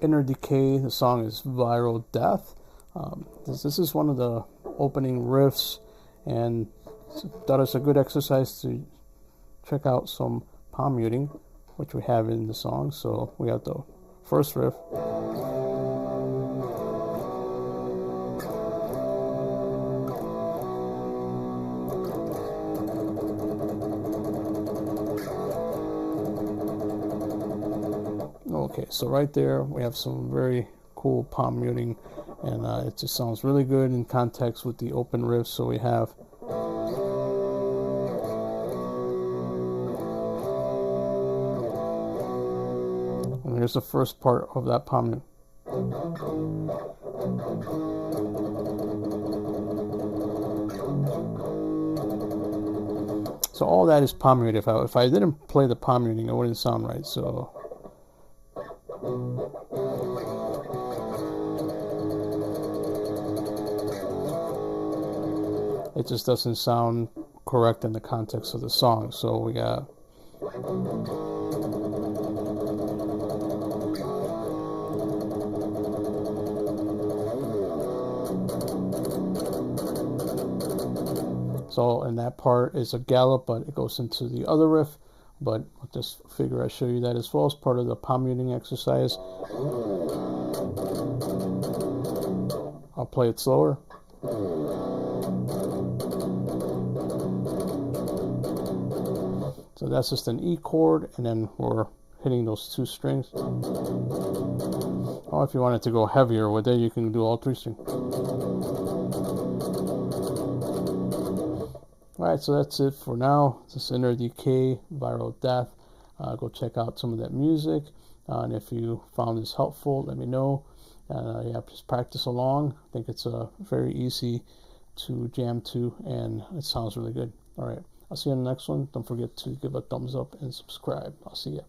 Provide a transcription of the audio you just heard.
Inner Decay. The song is Viral Death. This is one of the opening riffs, and thought it's a good exercise to check out some palm muting, which we have in the song. So we got the first riff. Okay, so right there we have some very cool palm muting, and it just sounds really good in context with the open riff. So we have and here's the first part of that palm muting. So all that is palm muting. If I didn't play the palm muting, it wouldn't sound right. So it just doesn't sound correct in the context of the song. So we got so, and that part is a gallop, but it goes into the other riff. But with this figure, I show you that as well as part of the palm muting exercise. I'll play it slower. So that's just an E chord, and then we're hitting those two strings. Oh, if you wanted to go heavier with it, you can do all three strings. Alright, so that's it for now. This is Inner Decay, Viral Death. Go check out some of that music. And if you found this helpful, let me know. And yeah, just practice along. I think it's very easy to jam to, and it sounds really good. Alright, I'll see you in the next one. Don't forget to give a thumbs up and subscribe. I'll see you.